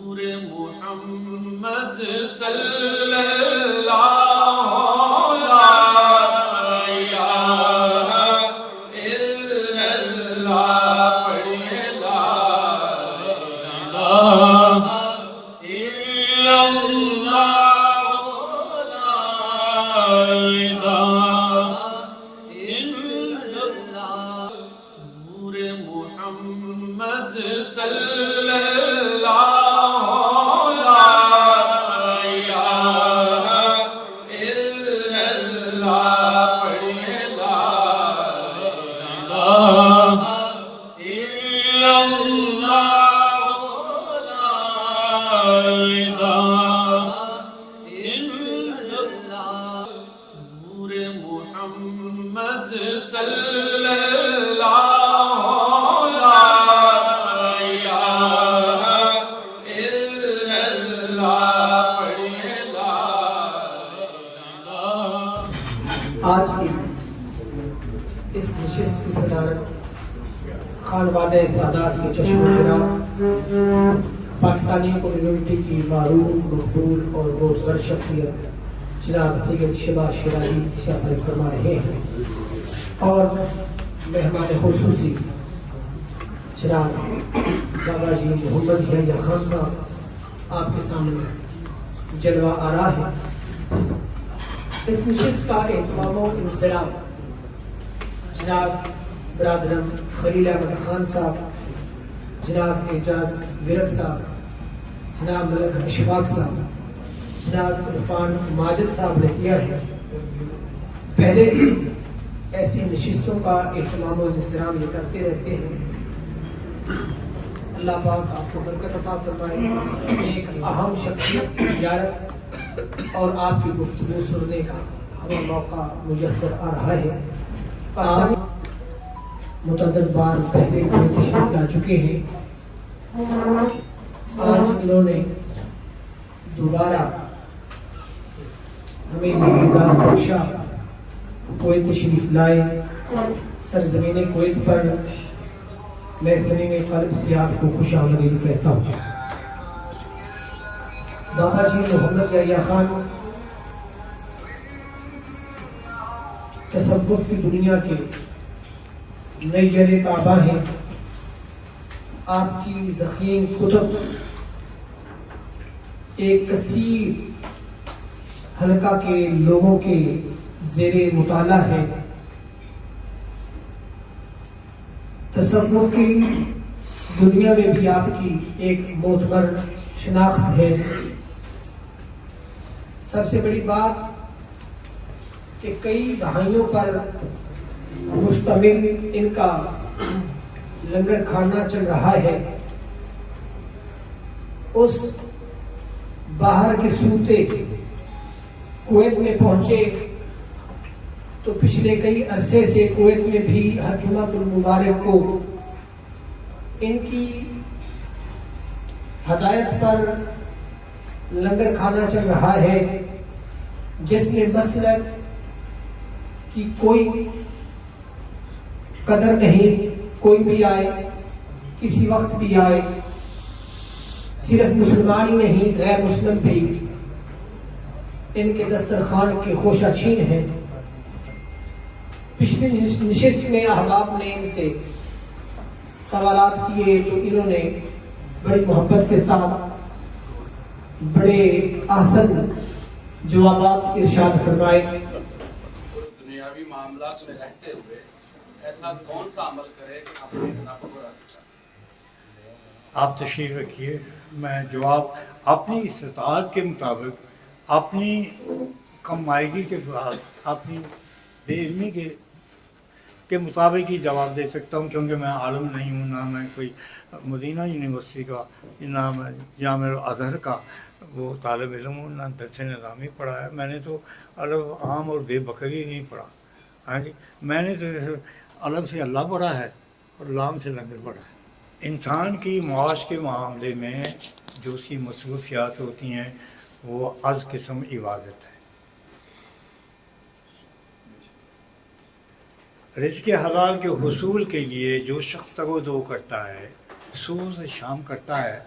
نور محمد صلی اللہ لا الہ الا اللہ پڑھیے لا الہ الا اللہ لا الہ الا اللہ نور محمد صلی اللہ محمد صلی اللہ لا الہ الا اللہ پڑھیے لا الہ۔ آج کی اس نشست کی صدارت خانوادہ سادات کے چشم و چراغ پاکستانی کمیونٹی کی معروف مقبول اور معتبر شخصیت جناب سید شبا شیرازی شاہ صاحب فرما رہے ہیں، اور مہمان خصوصی جناب بابا جی محمد یحییٰ خان صاحب آپ کے سامنے جلوہ آرا ہے۔ اس نشست کا اہتمام و انصرام جناب برادرم خلیل احمد خان صاحب، جناب اعجاز ورک صاحب، جناب ملک اشفاق صاحب، جناب عرفان ماجد صاحب نے کیا ہے۔ پہلے بھی ایسی نشستوں کا اہتمام و انصرام یہ کرتے رہتے ہیں۔ اللہ پاک آپ کو برکت عطا فرمائے۔ ایک اہم شخصیت کی زیارت اور آپ کی گفتگو سننے کا ہمیں موقع میسر آ رہا ہے۔ آپ متعدد بار پہلے تشریف لا چکے ہیں، آج انہوں نے دوبارہ ہمیں یہ اعزاز بخشا، کویت تشریف لائے۔ سرزمین کویت پر میں صمیم قلب سے آپ کو خوش آمدید کہتا ہوں۔ بابا جی محمد یحییٰ خان تصوف کی دنیا کے نیجر کعبہ ہیں۔ آپ کی ضخیم کتب ایک کثیر حلقہ کے لوگوں کے زیر مطالعہ ہے۔ تصوف کی دنیا میں بھی آپ کی ایک معتبر شناخت ہے۔ سب سے بڑی بات کہ کئی دہائیوں پر مشتمل ان کا لنگر کھانا چل رہا ہے۔ اس باہر کے صوتے کویت میں پہنچے تو پچھلے کئی عرصے سے کویت میں بھی ہر جمعہ المبارک کو ان کی ہدایت پر لنگر کھانا چل رہا ہے، جس میں مسلک کی کوئی قدر نہیں۔ کوئی بھی آئے، کسی وقت بھی آئے، صرف مسلمان ہی نہیں غیر مسلم بھی ان کے دسترخوان کے خوشہ چھین ہیں۔ پچھلی نشست میں احباب نے ان سے سوالات کیے تو انہوں نے بڑی محبت کے ساتھ بڑے احسن جوابات ارشاد فرمائے۔ دنیاوی معاملات میں رہتے ہوئے ایسا کون سا عمل کرے کہ اپنے منافع کو رکھ سکے؟ آپ تشریف رکھیے، میں جواب اپنی استطاعت کے مطابق، اپنی کم مائگی کے بعد، اپنی بے علمی کے مطابق ہی جواب دے سکتا ہوں، کیونکہ میں عالم نہیں ہوں، نہ میں کوئی مدینہ یونیورسٹی کا، نہ میں جامعہ ازہر کا وہ طالب علم ہوں، نہ درس نظامی پڑھا ہے۔ میں نے تو الگ عام اور بے بکری نہیں پڑھا، ہاں جی، میں نے تو الگ سے اللہ پڑھا ہے اور لام سے لنگر پڑھا ہے۔ انسان کی معاش کے معاملے میں جو سی مصروفیات ہوتی ہیں وہ از قسم عبادت ہے۔ رزق حلال کے حصول کے لیے جو شخص تگ و دو کرتا ہے، صبح سے شام کرتا ہے،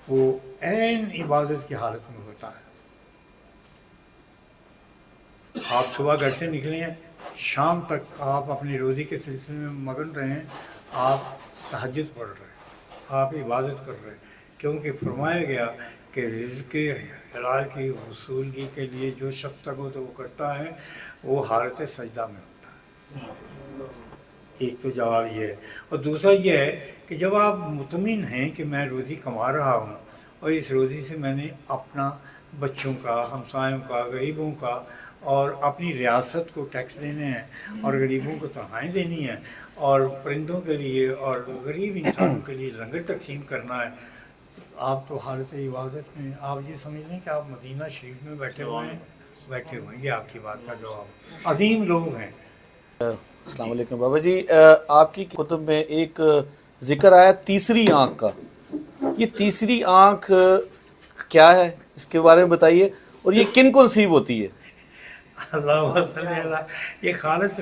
وہ عین عبادت کی حالت میں ہوتا ہے. آپ صبح گھر سے نکلے ہیں، شام تک آپ اپنی روزی کے سلسلے میں مگن رہے ہیں، آپ تہجد پڑھ رہے ہیں، آپ عبادت کر رہے ہیں، کیونکہ فرمایا گیا کہ رزق حلال کی حصولگی کے لیے جو شخص تک ہو تو وہ کرتا ہے، وہ حالت سجدہ میں ہوتا ہے. ایک تو جواب یہ ہے. اور دوسرا یہ ہے کہ جب آپ مطمئن ہیں کہ میں روزی کما رہا ہوں اور اس روزی سے میں نے اپنا بچوں کا، ہمسایوں کا، غریبوں کا اور اپنی ریاست کو ٹیکس دینے ہیں اور غریبوں کو تنخواہیں دینی ہیں اور پرندوں کے لیے اور غریب انسانوں کے لیے لنگر تقسیم کرنا ہے، آپ تو حالت عبادت میں آپ یہ سمجھ لیں کہ آپ مدینہ شریف میں بیٹھے ہوئے ہیں. یہ آپ کی بات کا جواب. عظیم لوگ ہیں. السلام علیکم بابا جی. آپ کی کتب میں ایک ذکر آیا تیسری آنکھ کا. یہ تیسری آنکھ کیا ہے، اس کے بارے میں بتائیے، اور یہ کن کو نصیب ہوتی ہے؟ اللہ صلی اللہ. یہ خالص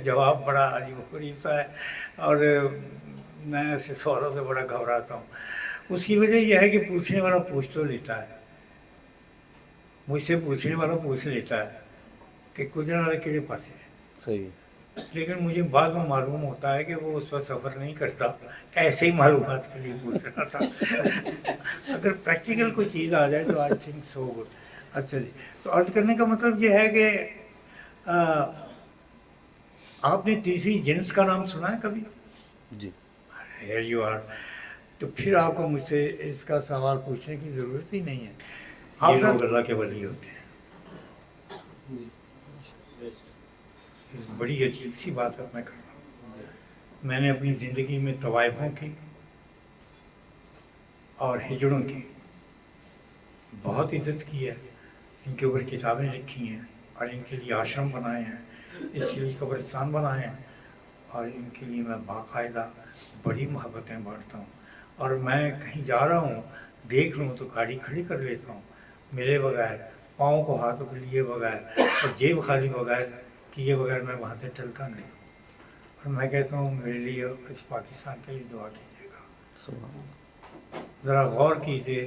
جواب بڑا عجیب و غریب سا ہے اور میں ایسے سوالوں سے بڑا گھبراتا ہوں. اس کی وجہ یہ ہے کہ پوچھنے والا پوچھ تو لیتا ہے، مجھ سے پوچھنے والا پوچھ لیتا ہے کہ گجرا والے کہڑے پاسے ہے، صحیح. لیکن مجھے بعد میں معلوم ہوتا ہے کہ وہ اس وقت سفر نہیں کرتا، ایسے ہی معلومات کے لیے پوچھ رہا تھا. اگر پریکٹیکل کوئی چیز آ جائے تو آئی تھنک سو گڈ. اچھا جی، تو عرض کرنے کا مطلب یہ ہے کہ آپ نے تیسری جنس کا نام سنا ہے کبھی؟ جی. Here you are. تو پھر آپ کو مجھ سے اس کا سوال پوچھنے کی ضرورت ہی نہیں ہے. یہ لوگ اللہ کے ولی ہوتے ہیں. بڑی عجیب سی بات ہے میں کر رہا ہوں. میں نے اپنی زندگی میں طوائفوں کی اور ہجڑوں کی بہت عزت کی ہے. ان کے اوپر کتابیں لکھی ہیں اور ان کے لیے آشرم بنائے ہیں، اس کے لیے قبرستان بنائے ہیں اور ان کے لیے میں باقاعدہ بڑی محبتیں بانٹتا ہوں. اور میں کہیں جا رہا ہوں دیکھ لوں تو گاڑی کھڑی کر لیتا ہوں ملے بغیر، پاؤں کو ہاتھوں کو لیے بغیر اور جیب خالی بغیر کیے بغیر میں وہاں سے چلتا نہیں. اور میں کہتا ہوں میرے لیے اس پاکستان کے لیے دعا کیجیے گا. ذرا غور کیجیے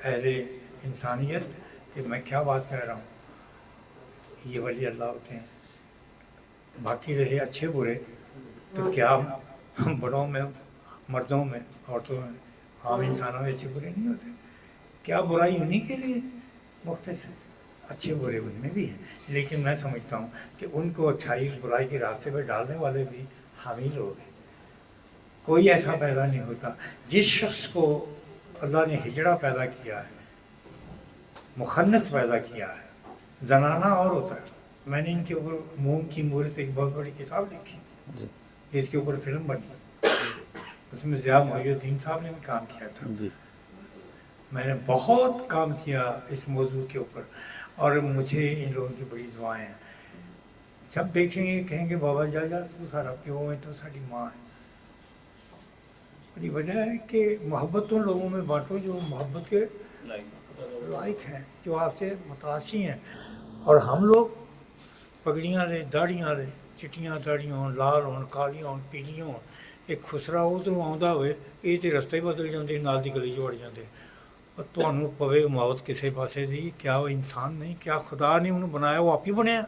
اہل انسانیت کہ میں کیا بات کہہ رہا ہوں. یہ ولی اللہ ہوتے ہیں. باقی رہے اچھے برے تو کیا ہم بڑوں میں، مردوں میں، عورتوں میں، عام انسانوں میں اچھے برے نہیں ہوتے؟ کیا برائی انہیں کے لیے مختص ہے؟ اچھے برے ان میں بھی ہیں، لیکن میں سمجھتا ہوں کہ ان کو اچھائی برائی کے راستے پہ ڈالنے والے بھی حامی لوگ ہیں. کوئی ایسا پیدا نہیں ہوتا. جس شخص کو اللہ نے ہجڑا پیدا کیا ہے، مخنث پیدا کیا ہے، زنانہ اور ہوتا ہے. میں نے ان کے اوپر موم کی مورت ایک بہت بڑی کتاب لکھی جس کے اوپر فلم بنی، اس میں ضیاء محی الدین صاحب نے بھی کام کیا تھا. میں نے بہت کام کیا اس موضوع کے اوپر اور مجھے ان لوگوں کی بڑی دعائیں ہیں. سب دیکھیں گے کہیں گے بابا جاجا تو سارا پیو ہے تو ساری ماں ہے. بڑی وجہ ہے کہ محبت ان لوگوں میں بانٹو جو محبت کے لائق ہیں، جو آپ سے متاثر ہیں. اور ہم لوگ پگڑیاں لیں، داڑیاں لیں، چٹیاں داڑیاں ہوں، لال ہوں، کالیاں ہوں، پیلیاں ہوں. ایک خسرا ہو تو آਉਂਦਾ ہوئے یہ تو رستے بدل ਜਾਂਦੇ ਨਾਲ ਦੀ ਗਲੀ 'ਚ ਵੜ ਜਾਂਦੇ. اور ਤੁਹਾਨੂੰ ਪਵੇ ਮੌਤ ਕਿਸੇ ਪਾਸੇ ਦੀ. کیا وہ انسان نہیں؟ کیا خدا نے انہوں بنایا؟ وہ آپ ہی بنایا.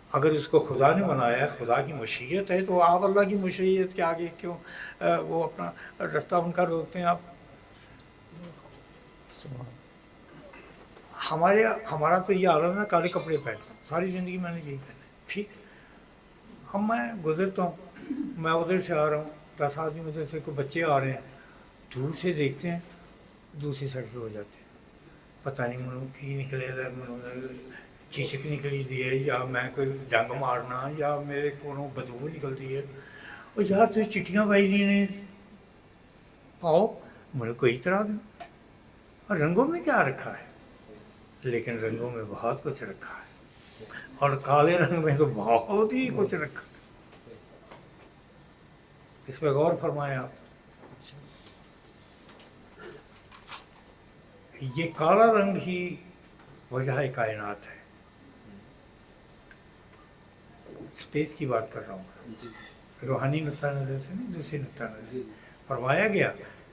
اگر اس کو خدا نے بنایا، خدا کی مشیت ہے، تو آپ اللہ کی مشیت کے آگے کیوں وہ اپنا رستہ ان کا روکتے ہیں؟ آپ ہمارا تو یہ عالم ہے کالے کپڑے پہنتے ہیں. ساری زندگی میں نے یہی پہنے. ٹھیک. اب میں گزرتا ہوں، میں ادھر سے آ رہا ہوں، 10 آدمی ادھر سے کوئی بچے آ رہے ہیں، دور سے دیکھتے ہیں دوسری سائڈ پہ ہو جاتے ہیں. پتہ نہیں منوں کی نکلے منوں چیچک نکلی دی ہے یا میں کوئی ڈنگ مارنا یا میرے کو بدبو نکلتی ہے. اور یار تو چٹیاں پائی دی نے پاؤ مجھے کوئی طرح دیں. اور رنگوں میں کیا رکھا ہے؟ لیکن رنگوں میں بہت کچھ رکھا ہے اور کالے رنگ میں تو بہت ہی کچھ رکھا ہے. اس پہ غور فرمائیں آپ. یہ کالا رنگ ہی وجہ کائنات ہے. اسپیس کی بات کر رہا ہوں، روحانی نقطہ نظر سے نہیں، دوسری نقطہ نظر سے. فرمایا گیا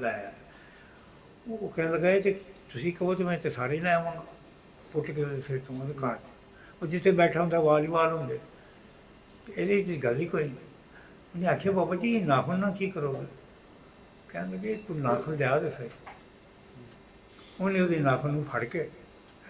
ਲਾਇਆ। ਉਹ ਕਹਿਣ ਲੱਗਾ ਤੇ ਤੁਸੀਂ ਕਹੋ ਤੇ ਮੈਂ ਤੇ ਸਾਰੇ ਲੈ ਆਵਾਂਗਾ ਪੁੱਟ ਕੇ ਉਹਦੇ ਸਿਰ ਤੋਂ ਉਹਦੇ ਘਰ। ਉਹ ਜਿੱਥੇ ਬੈਠਾ ਹੁੰਦਾ ਵਾਲ ਹੀ ਵਾਲ ਹੁੰਦੇ, ਇਹਦੀ ਕੋਈ ਗੱਲ ਹੀ ਕੋਈ ਨਹੀਂ। ਉਹਨੇ ਆਖਿਆ ਬਾਬਾ ਜੀ ਇਹ ਨਾਖੂਨ ਨਾਲ ਕੀ ਕਰੋਗੇ? ਕਹਿਣ ਲੱਗੇ ਤੂੰ ਨਾਖੂਨ ਲਿਆ ਦੇ ਸਹੀ। ਉਹਨੇ ਉਹਦੇ ਨਾਖੂਨ ਨੂੰ ਫੜ ਕੇ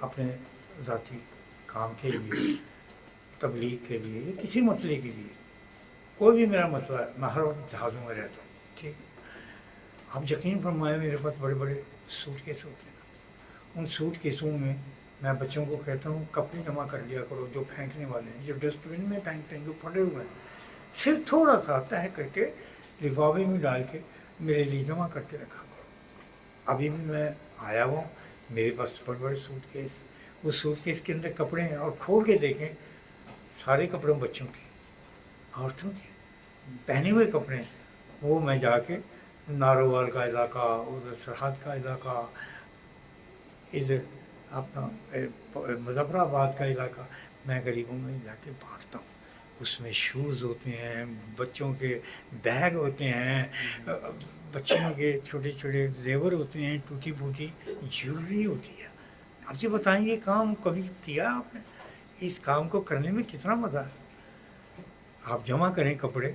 اپنے ذاتی کام کے لیے، تبلیغ کے لیے یا کسی مسئلے کے لیے، کوئی بھی میرا مسئلہ ہے، میں ہر وقت جہازوں میں رہتا ہوں، ٹھیک ہے۔ آپ یقین فرمائیں میرے پاس بڑے بڑے سوٹ کیس ہوتے ہیں، ان سوٹ کیسوں میں میں بچوں کو کہتا ہوں کپڑے جمع کر لیا کرو جو پھینکنے والے ہیں، جو ڈسٹ بن میں پھینکتے ہیں، جو پڑے ہوئے ہیں، صرف تھوڑا سا تہہ کر کے لفافے میں ڈال کے میرے لیے جمع کر کے رکھا کرو۔ ابھی بھی میں آیا ہوں، میرے پاس بڑے بڑے سوٹ کیس، اس سوٹ کیس کے اندر کپڑے ہیں، اور کھول کے دیکھیں سارے کپڑوں بچوں کے، عورتوں کے پہنے ہوئے کپڑے ہیں۔ وہ میں جا کے نارووال کا علاقہ، ادھر سرحد کا علاقہ، ادھر اپنا مظفر آباد کا علاقہ، میں غریبوں میں جا کے بانٹتا ہوں۔ اس میں شوز ہوتے ہیں، بچوں کے بیگ ہوتے ہیں، بچوں کے چھوٹے چھوٹے زیور ہوتے ہیں، ٹوٹی پھوٹی جیولری ہوتی ہے۔ اب یہ بتائیں یہ کام کبھی کیا آپ نے؟ اس کام کو کرنے میں کتنا مزہ ہے۔ آپ جمع کریں کپڑے،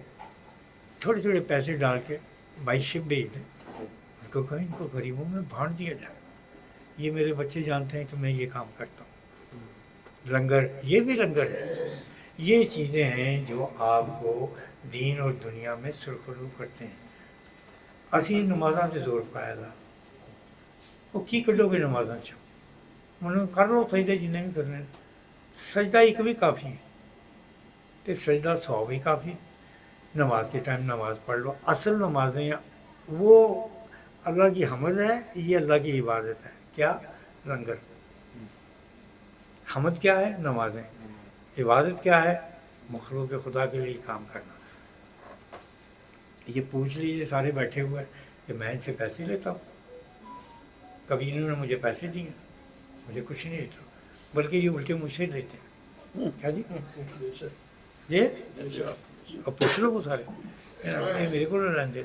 تھوڑے تھوڑے پیسے ڈال کے بائی شپ بھیج دیں، ان کو کہیں ان کو غریبوں میں بانٹ دیا جائے۔ یہ میرے بچے جانتے ہیں کہ میں یہ کام کرتا ہوں۔ لنگر، یہ بھی لنگر ہے۔ یہ چیزیں ہیں جو آپ کو دین اور دنیا میں سرخرو کرتے ہیں۔ اسی نمازاں سے زور پایا تھا، وہ کی کڈو گے نمازاں چ انہوں نے کر لو سجدے جنہیں بھی کرنے، سجدہ ایک بھی کافی ہے، تو سجدہ 100 بھی کافی۔ نماز کے ٹائم نماز پڑھ لو۔ اصل نمازیں وہ اللہ کی حمد ہے، یہ اللہ کی عبادت ہے۔ کیا؟ لنگر۔ حمد کیا ہے؟ نمازیں۔ عبادت کیا ہے؟ مخلوق خدا کے لیے کام کرنا۔ یہ پوچھ لیجیے سارے بیٹھے ہوئے کہ میں ان سے پیسے لیتا ہوں؟ کبھی انہوں نے مجھے پیسے دیے؟ مجھے کچھ نہیں دیتا، بلکہ یہ الٹے مجھ سے لیتے ہیں۔ کیا جی؟ جی اب پوچھ لو وہ سارے میرے کو لیندے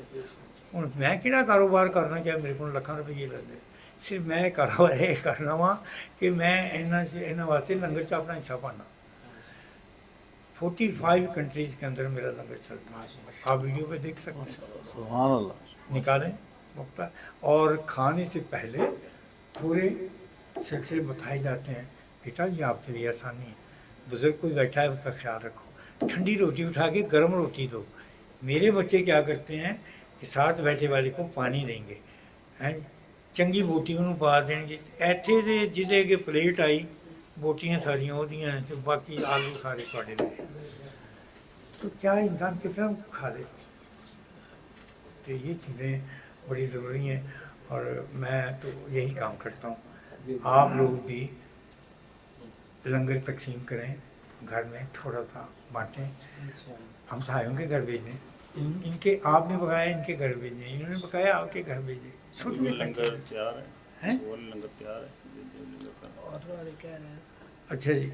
ہوں میں کہڑا کاروبار کرنا کیا میرے کو لکھاں روپیے لیندے؟ صرف میں کاروبار یہ کرنا وا کہ میں انہاں واسطے لنگر چ اپنا حصہ پانا۔ 45 کنٹریز کے اندر میرا لنگر چلتا ہے، آپ ویڈیو پہ دیکھ سکتے ہیں۔ سبحان اللہ۔ نکالیں وقت، اور کھانے سے پہلے پورے سلسلے بتائے جاتے ہیں، بیٹا یہ آپ کے لیے آسانی ہے، بزرگ کوئی بیٹھا ہے اس کا خیال رکھو، ٹھنڈی روٹی اٹھا کے گرم روٹی دو۔ میرے بچے کیا کرتے ہیں کہ ساتھ بیٹھے والے کو پانی دیں گے، چنگی بوٹی انہوں پا دیں گے، ایتھے دے جدے کے پلیٹ آئی بوٹیاں ساریاں وہ باقی آلو سارے پاڑے دے، تو کیا انسان کتنا کھا لے؟ تو یہ چیزیں بڑی ضروری ہیں، اور میں تو یہی کام کرتا ہوں۔ آپ لوگ بھی لنگر تقسیم کریں، گھر میں تھوڑا سا بانٹیں، ہم سایوں کے گھر بھیجیں، ان کے آپ نے پکایا ان کے گھر بھیجیں، انہوں نے پکایا آپ کے گھر بھیجیں۔ لنگر تیار ہے، ہیں؟ وہ لنگر تیار ہے۔ اچھا جی۔